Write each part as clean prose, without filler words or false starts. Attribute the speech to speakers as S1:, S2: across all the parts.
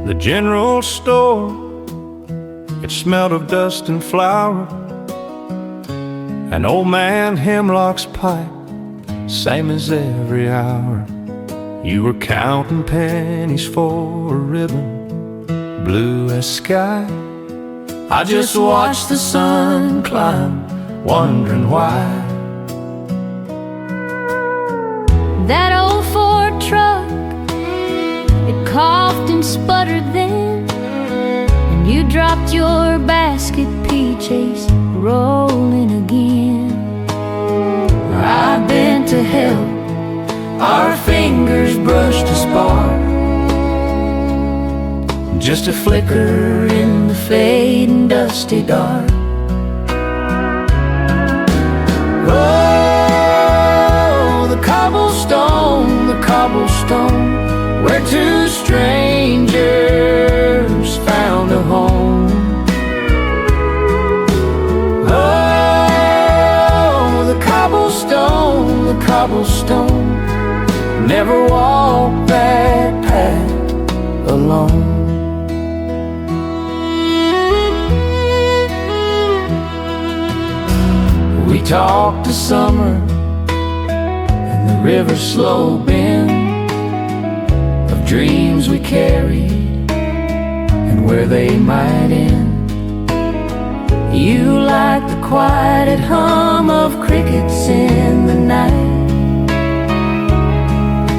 S1: The general store, it smelled of dust and flour. An old man Hemlock's pipe, same as every hour. You were counting pennies for a ribbon, blue as sky. I just watched the sun climb, wondering why.
S2: That old Ford truck, it coughed and sputtered then, and you dropped your basket, PJ's rolling again. I bent to help, our fingers brushed a spark, just a flicker in the fading dusty dark. Oh, the cobblestone, where two strangers found a home. Oh, the cobblestone, never walk that path alone. We talked to summer and the river's slow bend of dreams we carried and where they might end. You like the quiet hum of crickets in the night.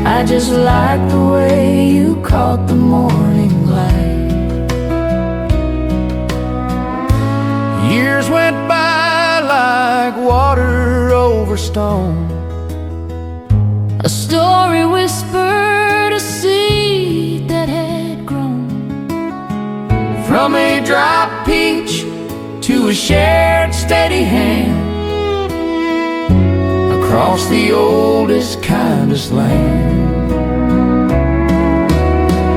S2: I just like the way you caught the morning light. Years went by like water over stone. A story whispered, a seed that had grown. From a dry peach to a shared steady hand, across the oldest, kindest land.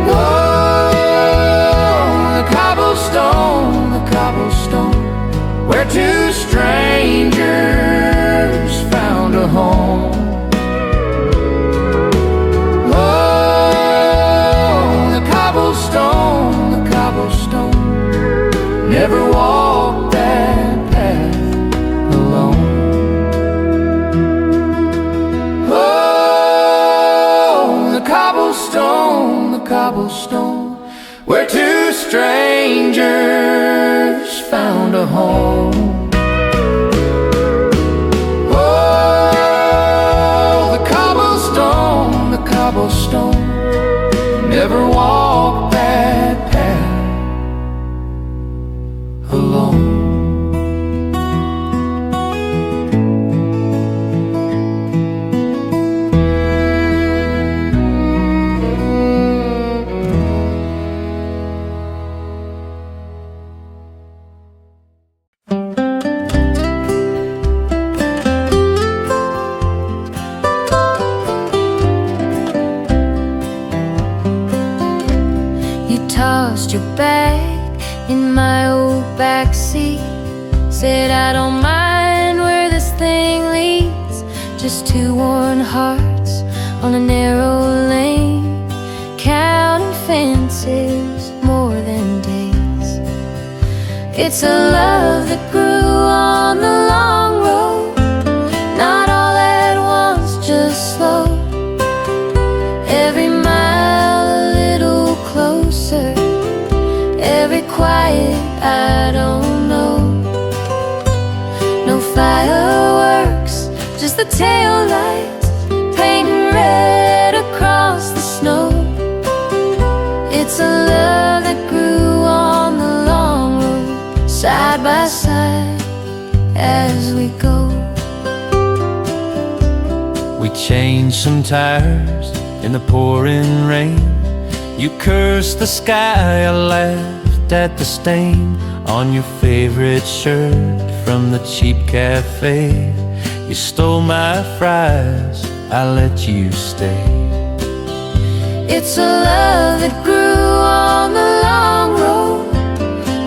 S2: Oh, the cobblestone, where two strangers found a home. Oh, the cobblestone, never walked that path alone. Oh, the cobblestone, where two strangers found a home. Oh, the cobblestone, never walked that path alone.
S3: Tossed your bag in my old backseat, said I don't mind where this thing leads. Just two worn hearts on a narrow lane, counting fences more than days. It's a love that grew on the long road, not all at once, just slow. Every mile a little closer, every quiet I don't know. No fireworks, just the tail lights painting red across the snow. It's a love that grew on the long road, side by side as we go.
S1: We changed some tires in the pouring rain. You cursed the sky, I laughed at the stain on your favorite shirt from the cheap cafe. You stole my fries, I let you stay.
S3: It's a love that grew on the long road,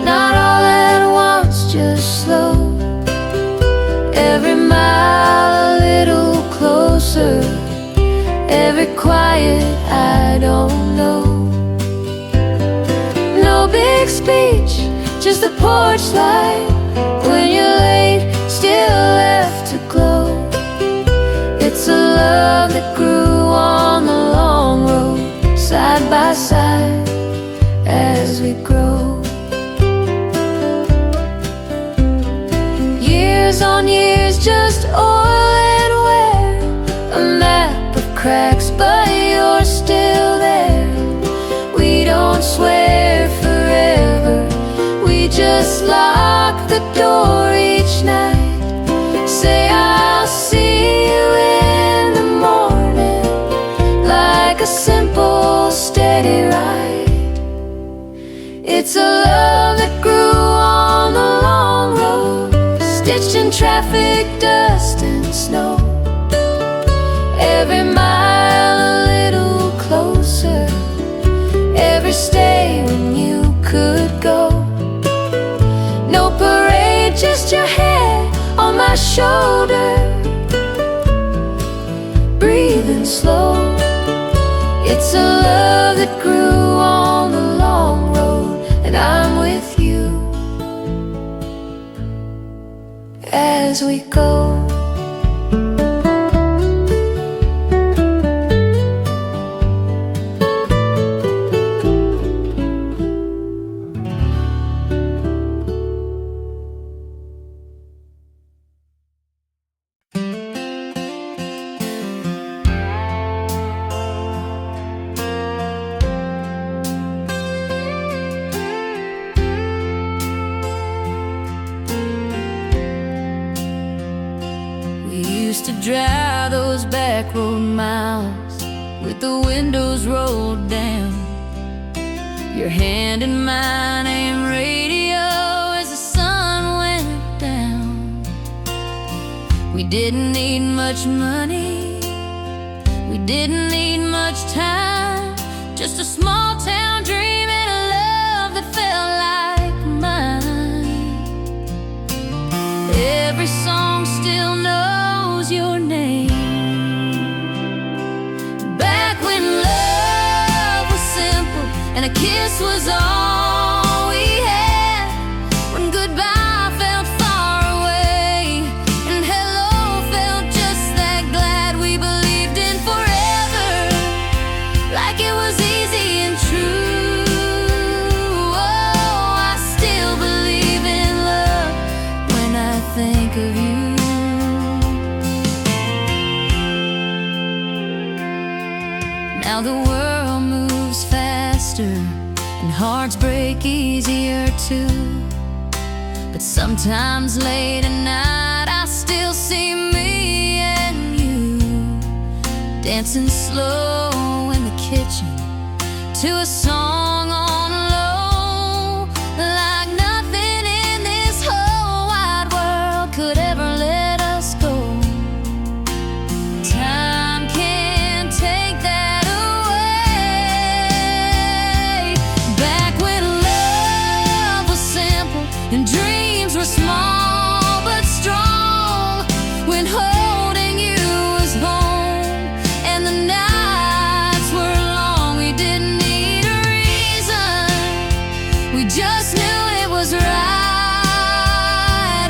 S3: not all at once, just slow. Every mile a little closer, every quiet I don't know. beach, just the porch light. When you're late, still left to glow. It's a love that grew on the long road, side by side as we grow. Years on years, just oil and wear, a map of cracks, but you're still there. We don't swear forever, we just lock the door each night. Say I'll see you in the morning, like a simple steady ride. It's a love that grew on the long road, stitched in traffic, dust and snow. Every mile a little closer, every stay when you could go. No parade, just your head on my shoulder, breathing slow. It's a love that grew on the long road, and I'm with you as we go.
S2: Drive those back road miles with the windows rolled down, your hand in mine, AM radio as the sun went down. We didn't need much money, we didn't need much time, just a small town dream and a love that felt like mine. Every song still knows your name. Back when love was simple and a kiss was all we had, when goodbye felt far away and hello felt just that glad. We believed in forever, like it was easy and true. Oh, I still believe in love when I think of you. Now the world moves faster and hearts break easier too, but sometimes late at night I still see me and you dancing slow in the kitchen to a song on low, like nothing in this whole wide world could ever let us go. Time can't take that away. Back when love was simple and dreams were small but strong, when holding you was home and the nights were long. We didn't need a reason, we just knew it was right.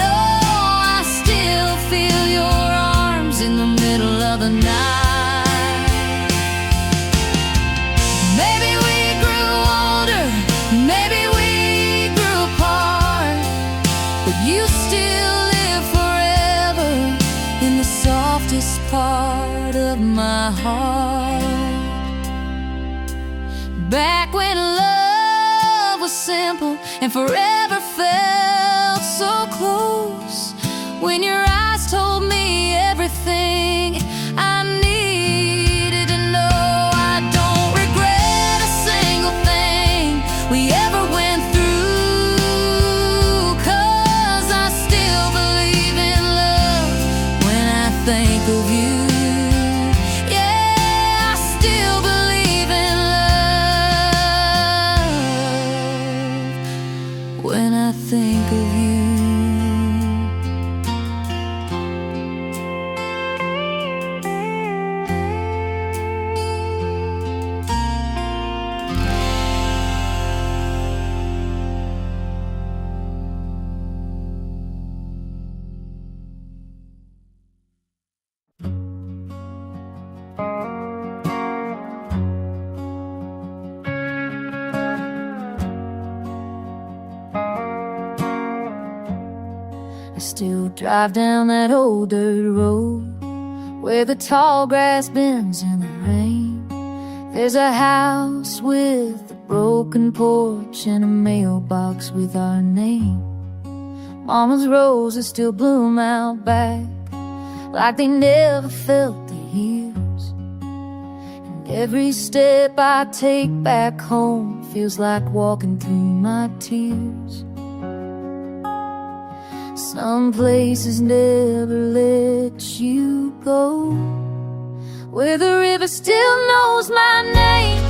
S2: Oh, I still feel your arms in the middle of the night. Maybe we grew older, maybe we grew apart, but you still live forever in the softest part of my heart. Back when love was simple and forever felt so close, when your eyes told me everything I needed to know. I don't regret a single thing we ever went through, 'cause I still believe in love when I think of you. Yeah, I still believe in love when I think of you.
S3: I still drive down that old dirt road where the tall grass bends in the rain. There's a house with a broken porch and a mailbox with our name. Mama's roses still bloom out back like they never felt the years. And every step I take back home feels like walking through my tears. Some places never let you go, where the river still knows my name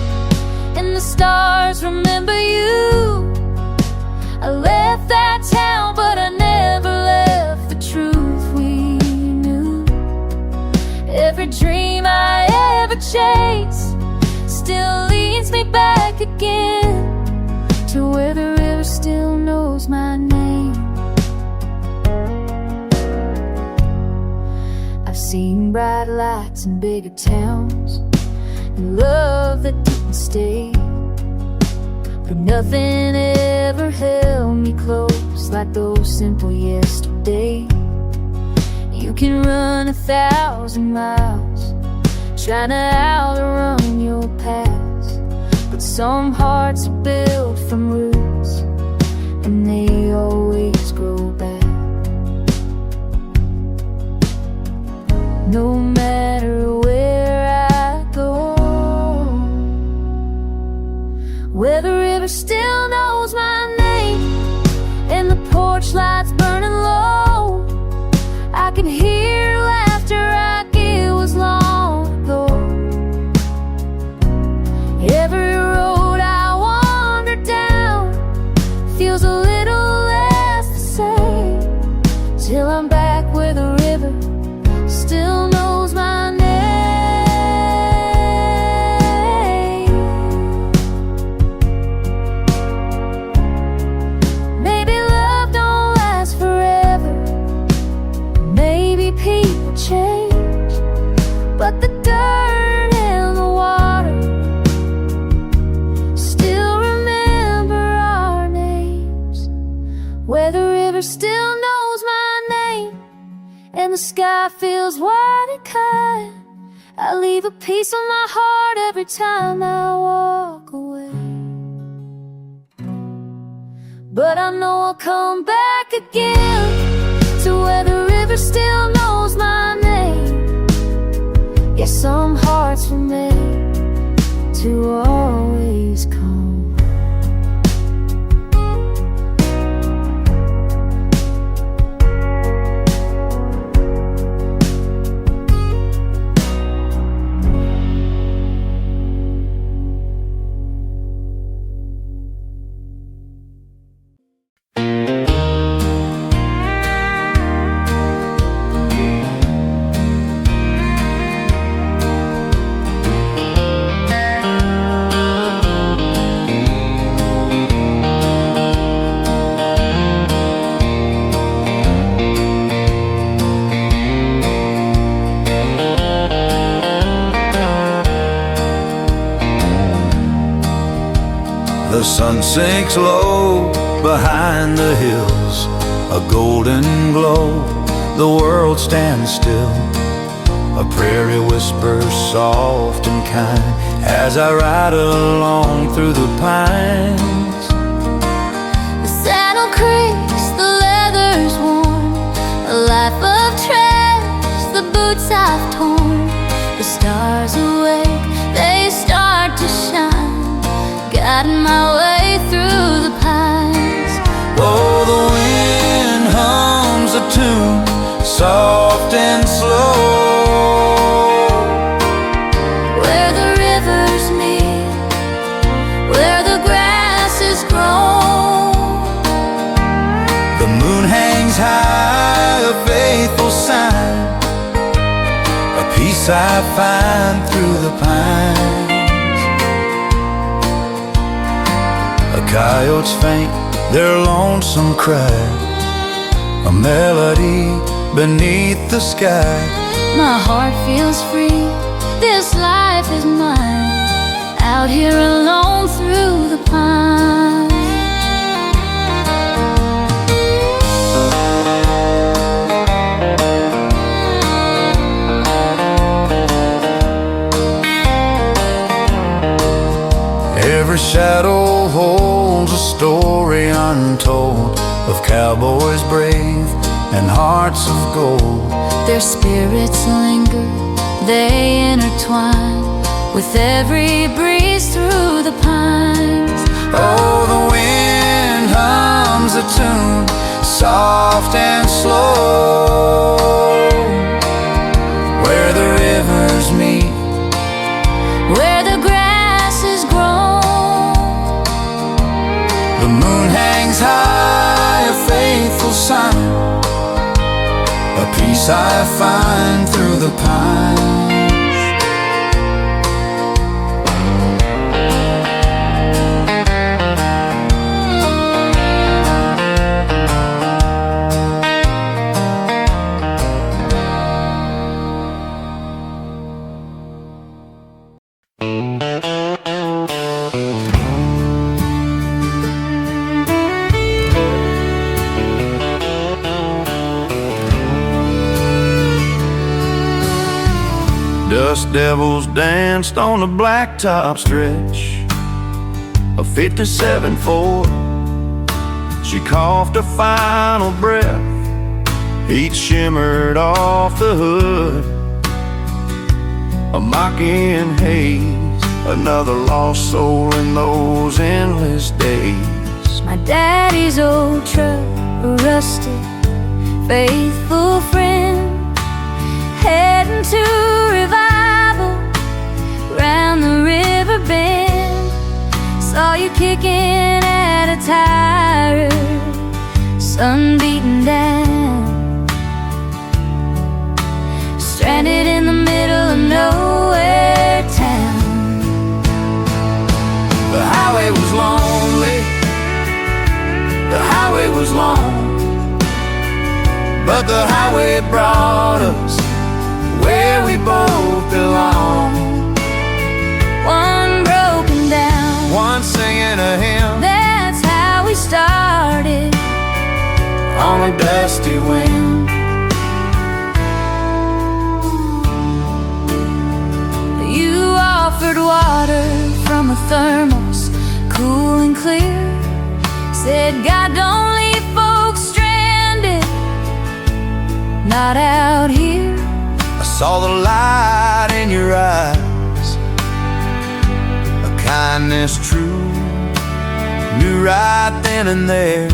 S3: and the stars remember you. I left that town, but I never left the truth we knew. Every dream I ever chased still leads me back again to where the river still knows my name. I've seen bright lights in bigger towns and love that didn't stay, but nothing ever held me close like those simple yesterdays. You can run 1,000 miles trying to outrun your past, but some hearts are built from roots and they always grow back. No matter where I go, where the river still knows my name and the porch lights burning low, I can hear laughter like it was long ago. Every road I wander down feels a little less the same, till I'm back where the river still knows my name. Maybe love don't last forever, maybe people change, but the dirt and the water still remember our names. Where the river still knows my name and the sky feels wide and kind, I leave a piece of my heart every time I walk away. But I know I'll come back again to where the river still knows my name. Yeah, some hearts were made to always come.
S1: The sun sinks low behind the hills, a golden glow, the world stands still. A prairie whispers soft and kind as I ride along through the pines.
S3: The saddle creaks, the leather's worn, a life of trash, the boots I've torn. The stars awake, they start to shine, guiding my way through the pines.
S1: Oh, the wind hums a tune, soft and slow,
S3: where the rivers meet, where the grasses grow.
S1: the moon hangs high, a faithful sign, a peace I find through the pines. Coyotes faint their lonesome cry, a melody beneath the sky.
S3: My heart feels free, this life is mine, out here alone through the pines.
S2: story untold of cowboys brave and hearts of gold.
S3: Their spirits linger, they intertwine with every breeze through the pines.
S2: Oh, the wind hums a tune, soft and slow, where the rivers meet,
S3: where the grass is grown.
S2: the moon hangs high, a faithful sign, a peace I find through the pines.
S1: Dust devils danced on the blacktop stretch of 57 Ford. She coughed a final breath, heat shimmered off the hood. A mocking haze, another lost soul in those endless days.
S3: My daddy's old truck, a rusted, faithful friend, heading to revival round the river bend. Saw you kicking at a tire, sun beaten down, stranded in the middle of nowhere town.
S2: The highway was lonely, the highway was long, but the highway brought us where we both belong.
S3: One broken down,
S2: One singing a hymn
S3: that's how we started
S2: on a dusty wind.
S3: You offered water from a thermos, cool and clear. Said God don't leave folks stranded, not out here.
S2: I saw the light in your eyes, a kindness true, knew right then and there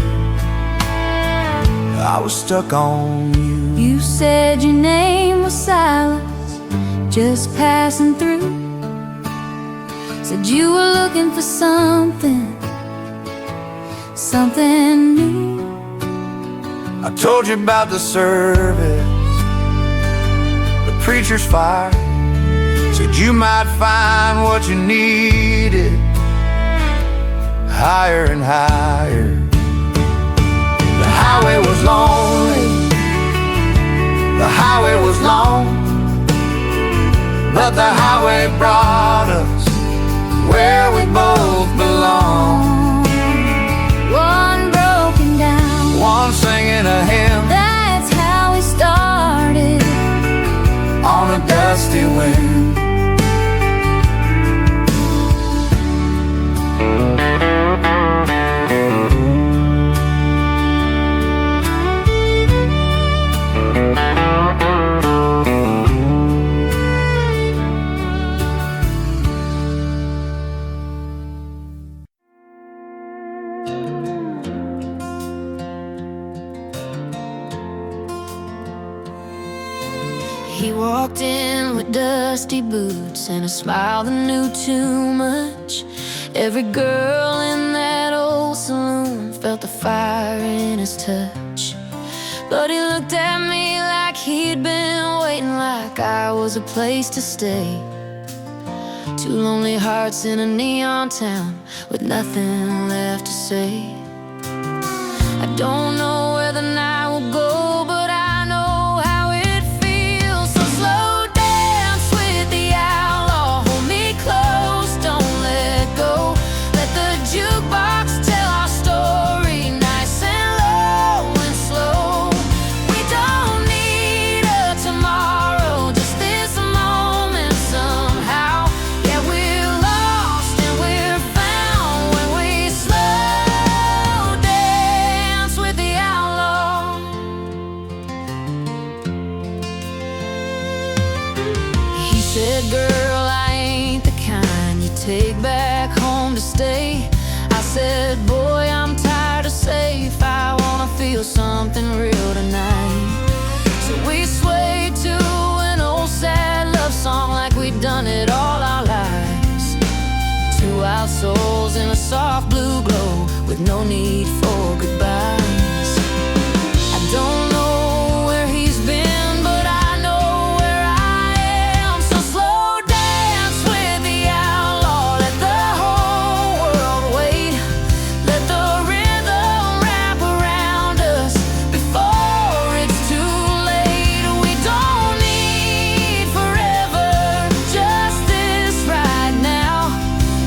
S2: I was stuck on you.
S3: You said your name was Silas, just passing through. Said you were looking for something new.
S2: I told you about the service, the preacher's fire. Said you might find what you needed, higher and higher. The highway was lonely, the highway was long, but the highway brought us where we both belong.
S3: One broken down,
S2: One singing a hymn
S3: that's how we started
S2: on a dusty wind.
S3: He walked in with dusty boots and a smile that knew too much. Every girl in that old saloon felt the fire in his touch. But he looked at me like he'd been waiting, like I was a place to stay. Two lonely hearts in a neon town with nothing left to say. I don't know where the night will go, but I know how it feels. So slow dance with the outlaw, hold me close, don't let go. Let the jukebox tell our story, nice and low and slow. We don't need a tomorrow, just this moment somehow. Yeah, we're lost and we're found when we slow sway to an old sad love song like we'd done it all our lives. To our souls in a soft blue glow with no need for goodbyes. I don't know where he's been, but I know where I am. So slow dance with the outlaw, let the whole world wait. Let the rhythm wrap around us before it's too late. We don't need forever, just this right now.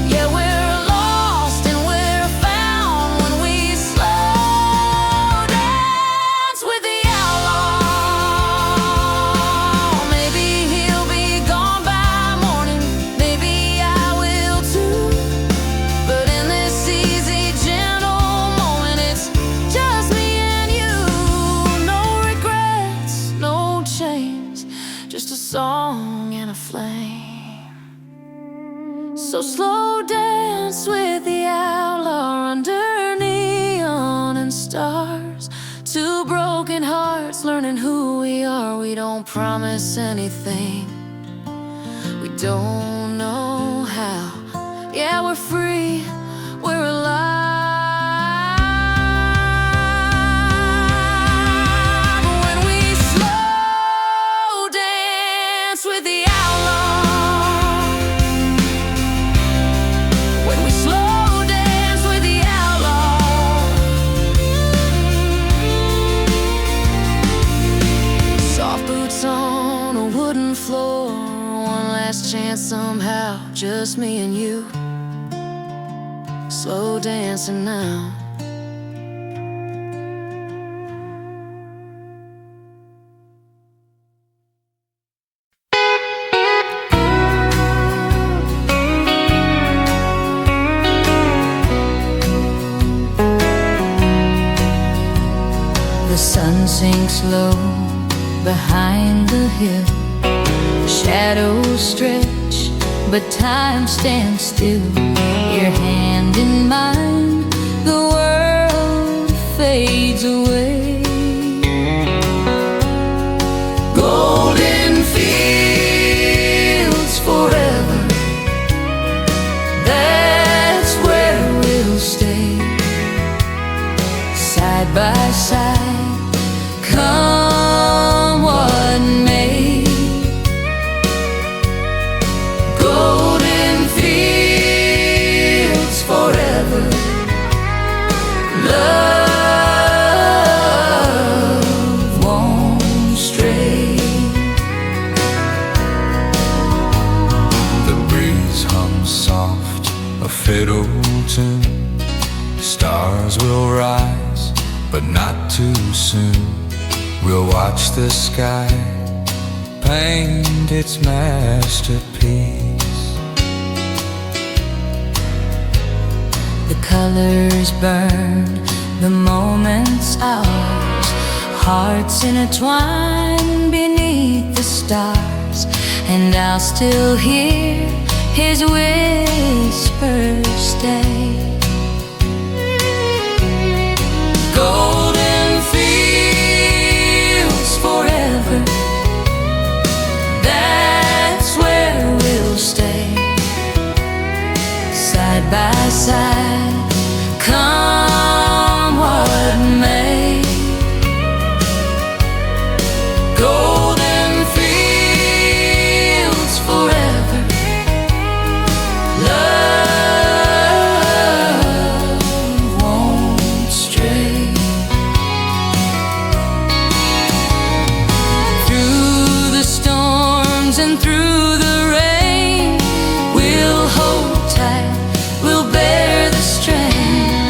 S3: Yeah, we're lost and we're found when we slow dance with the outlaw. Maybe he'll be gone by morning, maybe I will too. But in this easy, gentle moment, it's just me and you. No regrets, no chains, just a song and a flame. So slow dance with the outlaw under neon and stars. Two broken hearts learning who we are. We don't promise anything, we don't know how. Yeah, we're free, we're alive. When we slow dance with the outlaw, when we slow dance with the outlaw. Soft boots on a wooden floor, one last chance somehow, just me and you. Slow dancing now. The sun sinks low behind the hill. Shadows stretch, but time stands still. Your hand in mine, the world fades away. Golden fields forever, that's where we'll stay. Side by side, come what may. Golden fields forever, love won't stray.
S1: The breeze hums soft, a fiddle tune. Stars will rise, but not too soon. We'll watch the sky paint its masterpiece.
S3: The colors burn, the moment's ours. Hearts intertwine beneath the stars. And I'll still hear his whisper stay. Golden fields forever, that's where we'll stay. Side by side, come what may. Golden fields forever, love won't stray. Through the storms and through the rain, we'll hold tight, we'll bear the strain.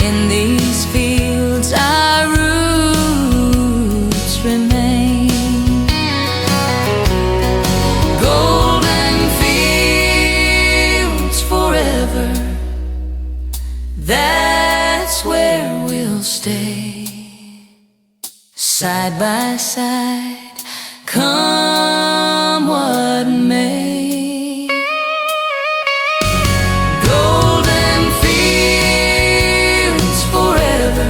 S3: In these fields our roots remain. Golden fields forever, that's where we'll stay. Side by side, come what may. Golden fields forever,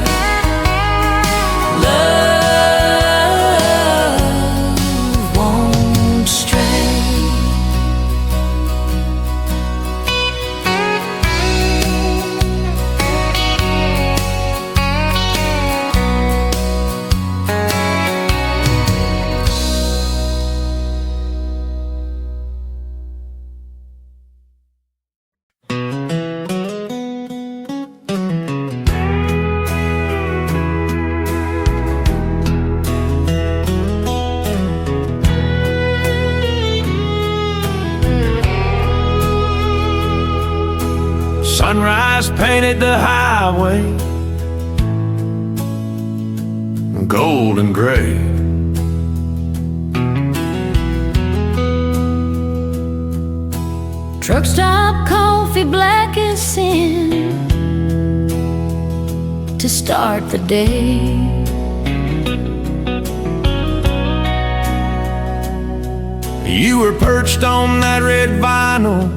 S3: love
S1: eyes painted the highway gold and gray.
S3: Truck stop coffee black as sin to start the day.
S1: You were perched on that red vinyl,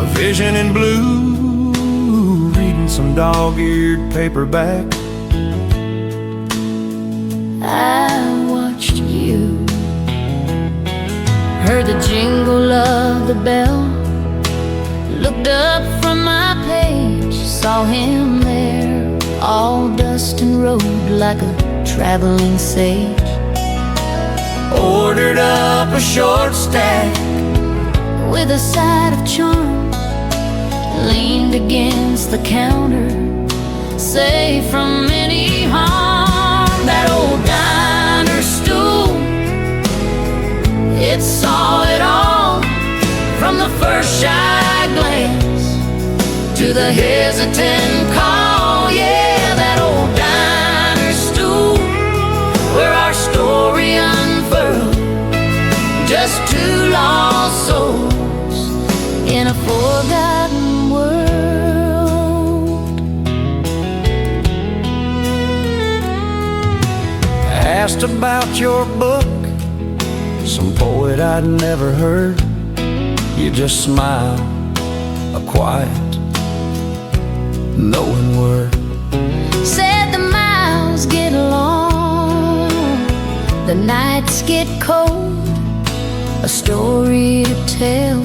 S1: a vision in blue, reading some dog-eared paperback.
S3: I watched you, heard the jingle of the bell, looked up from my page, saw him there, all dust and road like a traveling sage.
S2: Ordered up a short stack
S3: With a side of charm, leaned against the counter, safe from any harm. That old diner stool, it saw it all, from the first shy glance to the hesitant call. Yeah, that old diner stool, where our story unfurled, just two lost souls in a forgotten world.
S1: Asked about your book, some poet I'd never heard. You just smiled, a quiet, knowing word.
S3: Said the miles get long, the nights get cold, a story to tell,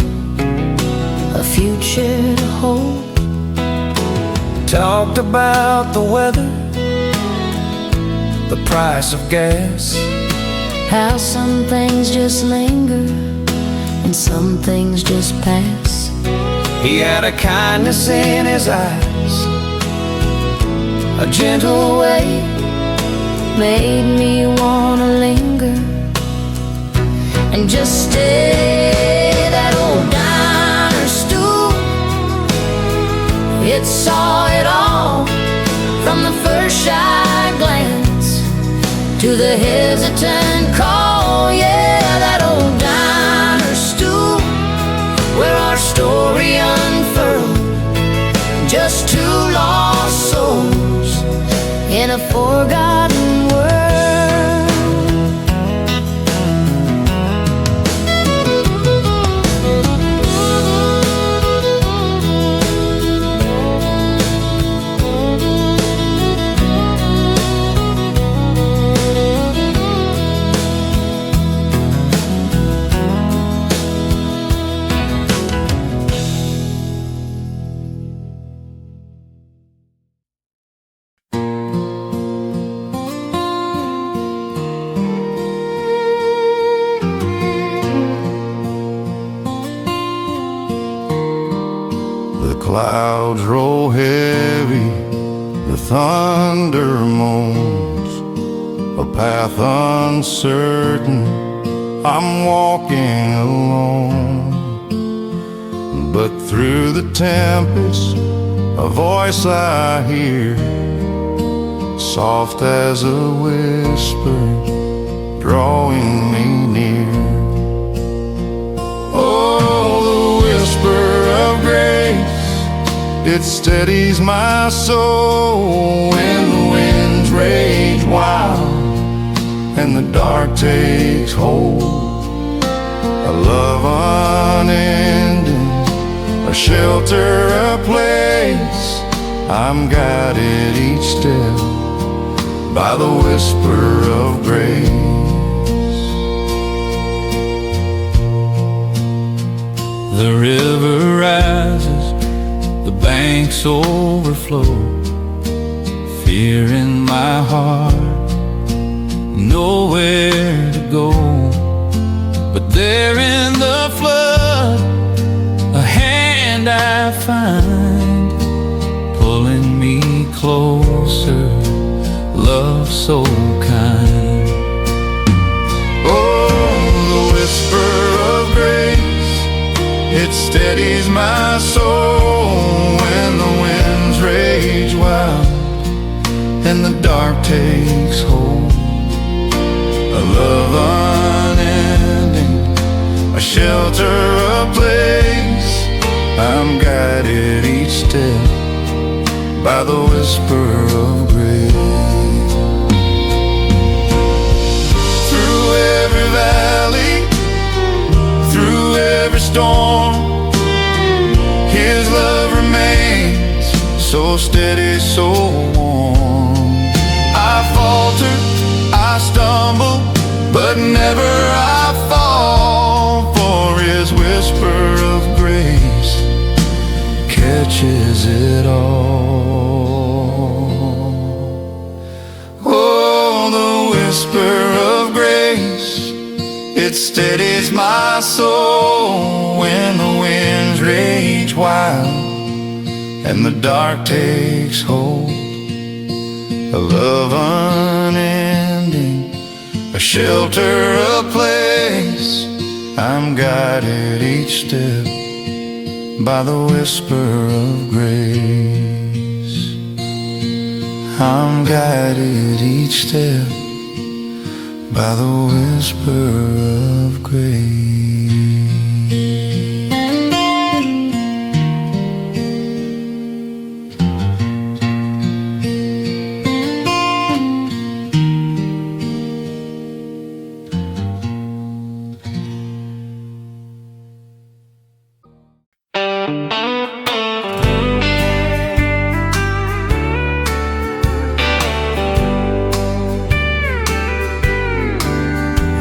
S3: a future to hold.
S1: Talked about the weather, the price of gas,
S3: How some things just linger and some things just pass.
S1: he had a kindness in his eyes, a gentle way,
S3: Made me wanna linger and just stay. That old diner stool, it saw it all, from the first shy glance to the hesitant call. Yeah, that old diner stool, where our story unfurled, just two lost souls in a forgotten world.
S1: The clouds roll heavy, the thunder moans, a path uncertain, I'm walking alone. But through the tempest, a voice I hear, soft as a whisper, drawing me near. Oh, the whisper of grace, it steadies my soul when the winds rage wild and the dark takes hold. A love unending, a shelter, a place, I'm guided each step by the whisper of grace. The river rises, the banks overflow, fear in my heart, nowhere to go. But there in the flood, a hand I find, pulling me closer, love so kind. Oh, the whisper of grace, it steadies my soul
S2: and the dark takes hold. A love unending, a shelter, a place. I'm guided each step by the whisper of grace. Through every valley, through every storm, His love remains so steady, so warm. I falter, I stumble, but never I fall, for His whisper of grace catches it all. Oh, the whisper of grace, it steadies my soul when the winds rage wild and the dark takes hold. A love unending, a shelter, a place. I'm guided each step by the whisper of grace. I'm guided each step by the whisper of grace.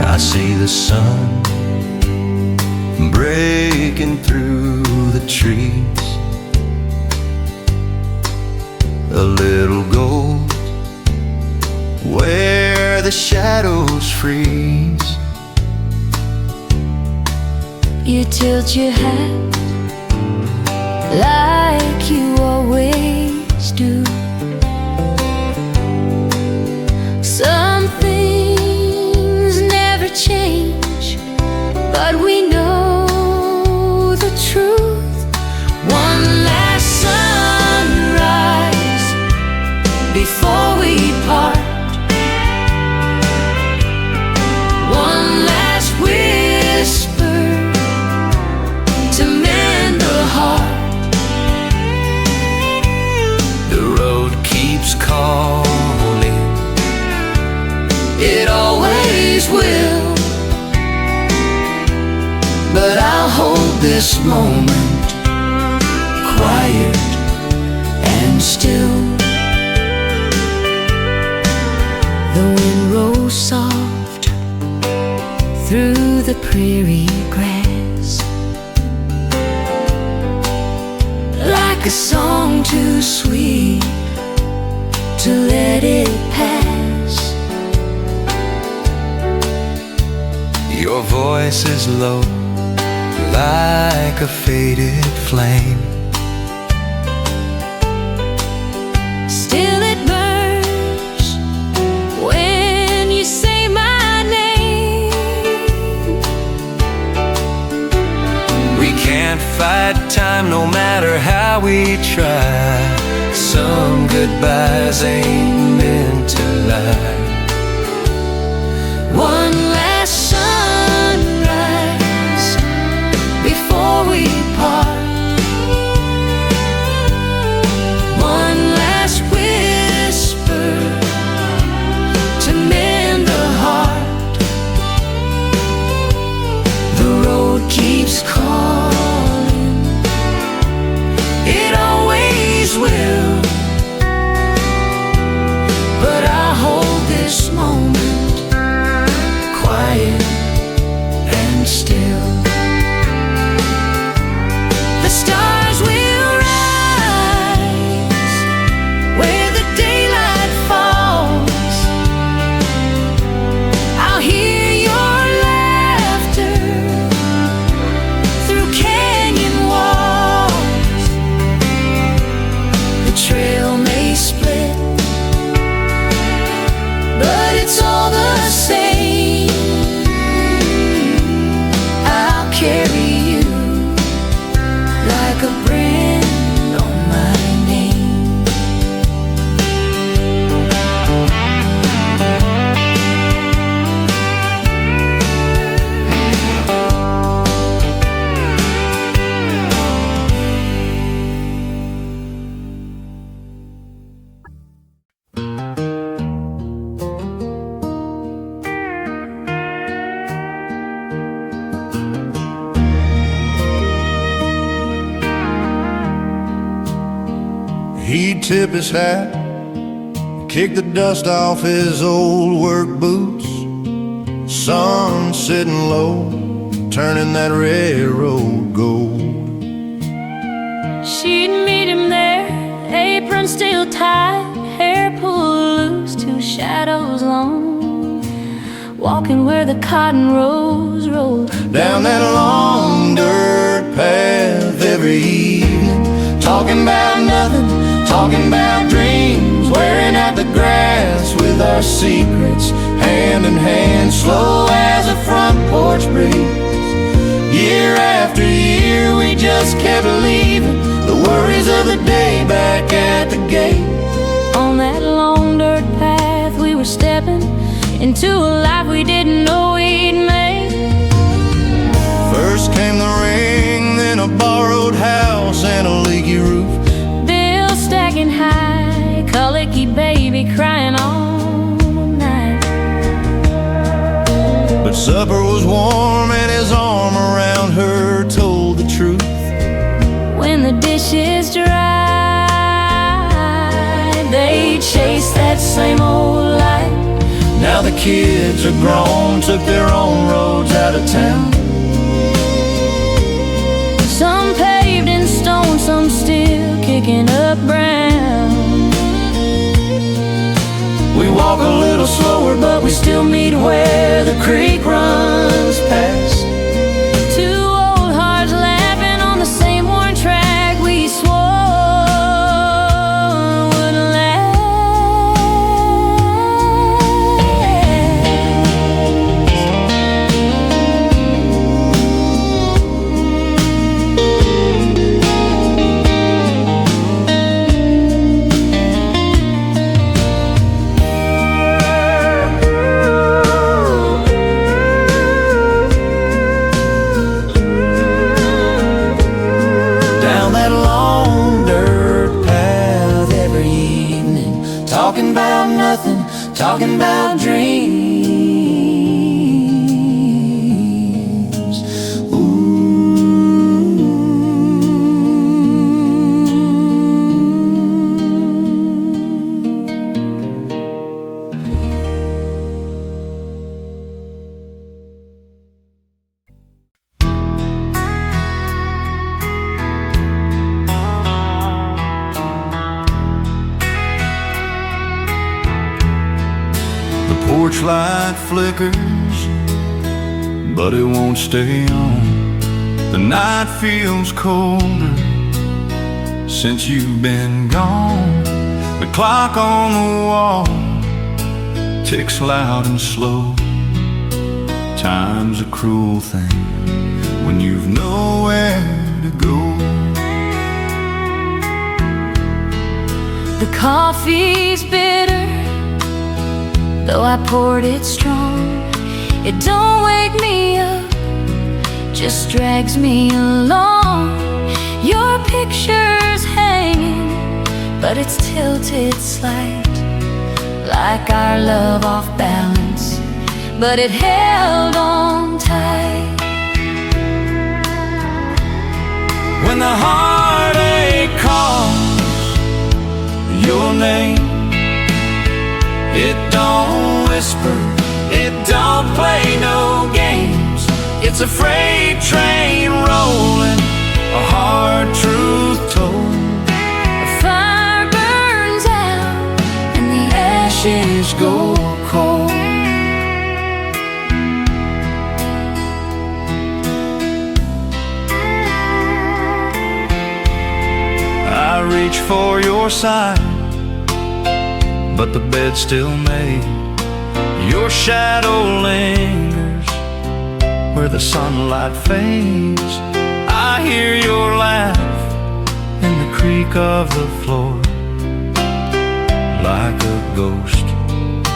S4: I see the sun breaking through the trees, a little gold where the shadows freeze.
S3: You tilt your head like you always do. Some things never change, but we know the truth. One last sunrise before we part. One last whisper to mend the heart.
S4: The road keeps calling,
S3: It always will,
S2: but I'll hold this moment quiet and still.
S3: the wind rolls soft through the prairie grass, like a song too sweet to let it pass.
S4: your voice is low like a faded flame.
S3: Still it burns when you say my name.
S4: We can't fight time no matter how we try. Some goodbyes ain't meant to lie.
S3: One last sunrise before we part. One last whisper to mend the heart. The road keeps calling, it always will, but I hold this
S1: he'd tip his hat, kick the dust off his old work boots. Sun sitting low, turning that railroad gold.
S3: She'd meet him there, apron still tied, hair pulled loose, two shadows long, walking where the cotton rows rolled
S1: Down that long dirt path every evening, talking about nothing, talking about dreams, wearing out the grass with our secrets, hand in hand, slow as a front porch breeze. Year after year we just kept leaving, the worries of the day back at the gate.
S3: On that long dirt path we were stepping into a life we didn't know we'd make.
S1: First came the ring, then a borrowed house and a leaky roof.
S3: Bills stacking high, colicky baby crying all night.
S1: But supper was warm and his arm around her told the truth.
S3: When the dishes dried, they chased that same old life.
S1: Now the kids are grown, took their own roads out of town.
S3: Some paved in stone, some still kicking up ground.
S1: We walk a little slower, but we still meet where the creek runs past.
S3: Two old hearts laughing on the same worn track we swore would last.
S1: Talking about nothing, talking about dreams. Porch light flickers, but it won't stay on. The night feels colder since you've been gone. The clock on the wall ticks loud and slow. Time's a cruel thing when you've nowhere to go.
S3: The coffee's bitter, though I poured it strong. It don't wake me up, just drags me along. Your picture's hanging, but it's tilted slight, like our love off balance, but it held on tight.
S1: When the heartache calls your name, it don't whisper, it don't play no games. It's a freight train rolling, a hard truth told.
S3: The fire burns out and the ashes go cold.
S1: I reach for your side, but the bed's still made. Your shadow lingers where the sunlight fades. I hear your laugh in the creak of the floor, like a ghost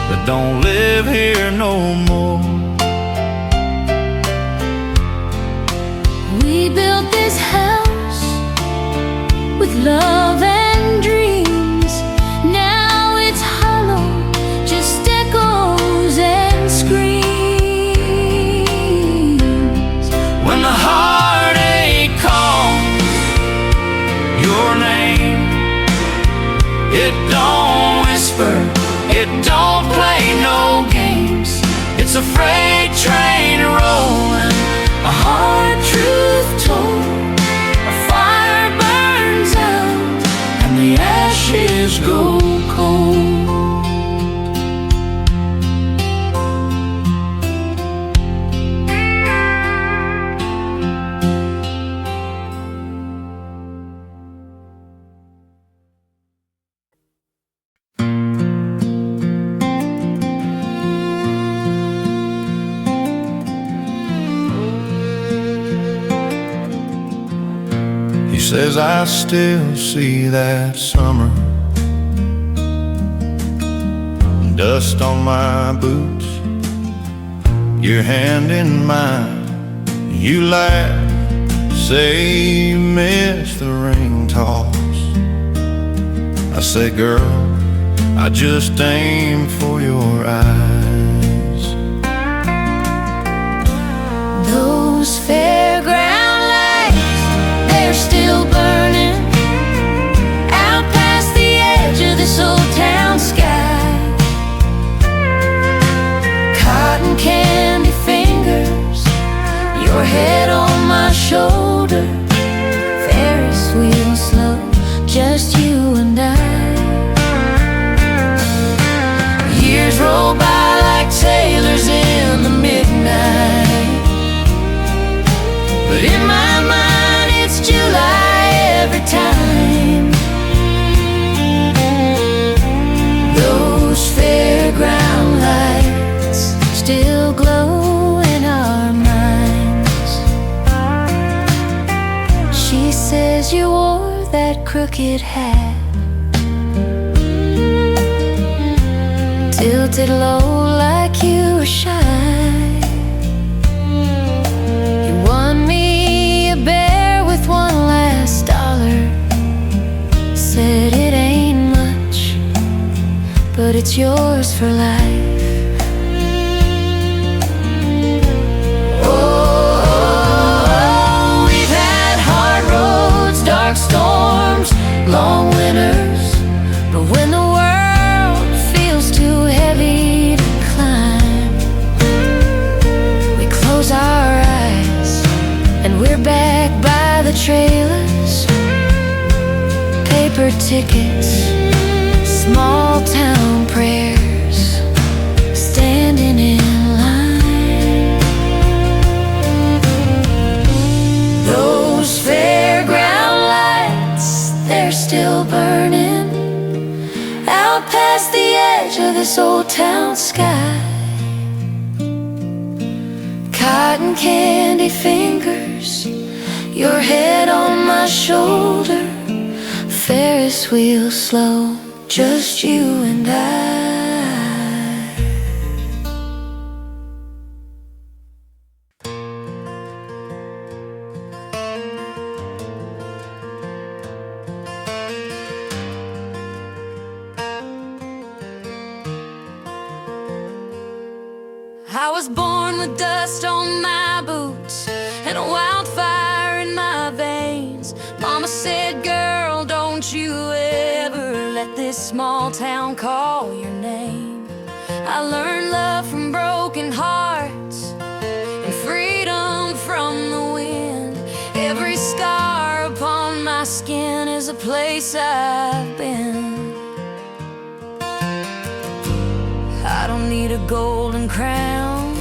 S1: that don't live here no more.
S3: We built this house with love and dreams. Now it's hollow, just echoes and screams.
S1: When the heartache calls your name,
S2: It don't whisper, it don't play no games. It's a freight train rolling, a hard truth told. A fire burns out and the ashes go cold.
S1: He says I still see that summer, dust on my boots, your hand in mine. You laugh, say you miss the ring toss. I say, girl, I just aim for your eyes.
S3: Those fairground lights, they're still burning out past the edge of this old town sky. Cotton candy fingers, your head on my shoulder. Ferris wheel slow, just you and I. Years roll by like sailors in the midnight, but in my mind it's July every time. Those fairground lights still glow in our minds. She says you wore that crooked hat, tilted low like you were shy. You won me a bear with one last dollar. Said it ain't much, but it's yours for life. Oh, we've had hard roads, dark storms, long winters, but when the world feels too heavy to climb, we close our eyes and we're back by the trailers. Paper tickets, small town prayers, standing in line. Those fairground lights, they're still burning out past the edge of this old town sky. Cotton candy fingers, your head on my shoulder. Ferris wheel slow, just you and I. I was born with dust on my boots and a wildfire in my veins. Mama said, girl, don't you ever let this small town call your name. I learned love from broken hearts and freedom from the wind. Every scar upon my skin is a place I've been. I don't need a golden crown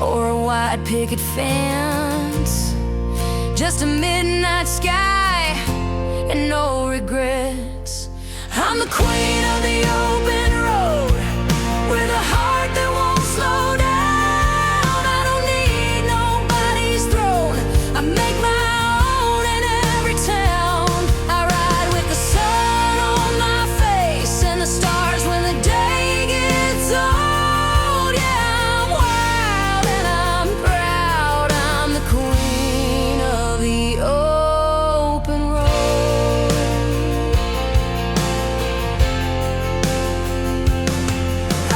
S3: or a wide picket fence, just a midnight sky and no regrets. I'm the queen of the open road with a heart that won't slow down. I don't need nobody's throne, I make my own in every town. I ride with the sun on my face and the stars when the day gets old. Yeah, I'm wild and I'm proud, I'm the queen of the open road.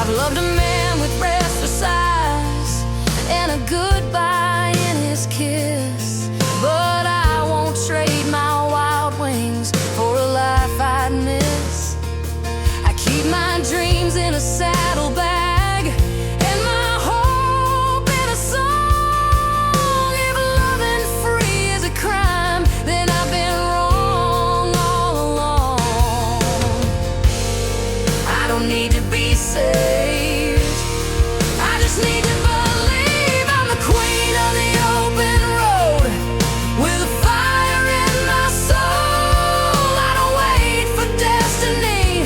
S3: I've loved a man with restless eyes and a goodbye in his kiss, but I won't trade my wild wings for a life I'd miss. my dreams in a saddlebag, and my hope in a song. If loving free is a crime, then I've been wrong all along. I don't need to be saved, I just need to believe I'm the queen of the open road, with a fire in my soul. I don't wait for destiny,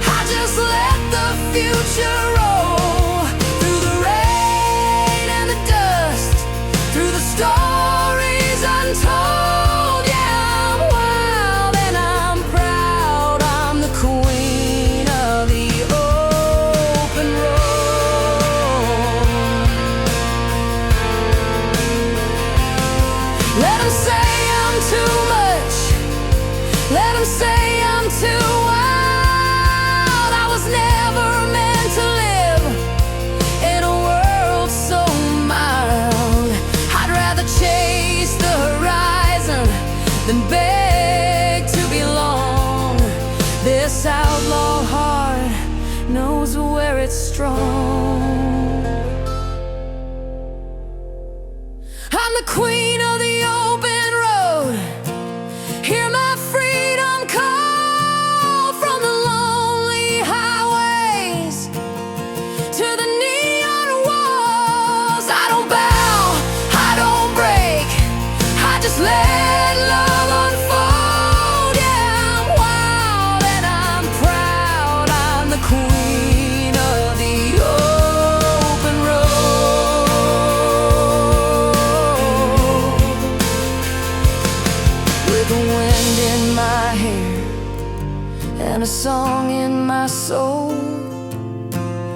S3: I just let the future roll. Through the rain and the dust, through the stories untold. Yeah, I'm wild and I'm proud, I'm the queen of the open road. Let them say I'm too much, let them say I'm too wild. I was never meant to live in a world so mild. I'd rather chase the horizon than beg to belong. This outlaw heart knows where it's strong. I'm the queen of the open road. Hear my freedom call from the lonely highways to the neon walls. I don't bow, I don't break, I just let love unfold. Yeah, I'm wild and I'm proud, I'm the queen of the open road. With the wind in my hair and a song in my soul,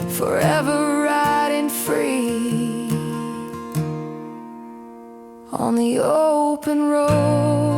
S3: forever riding free on the open road.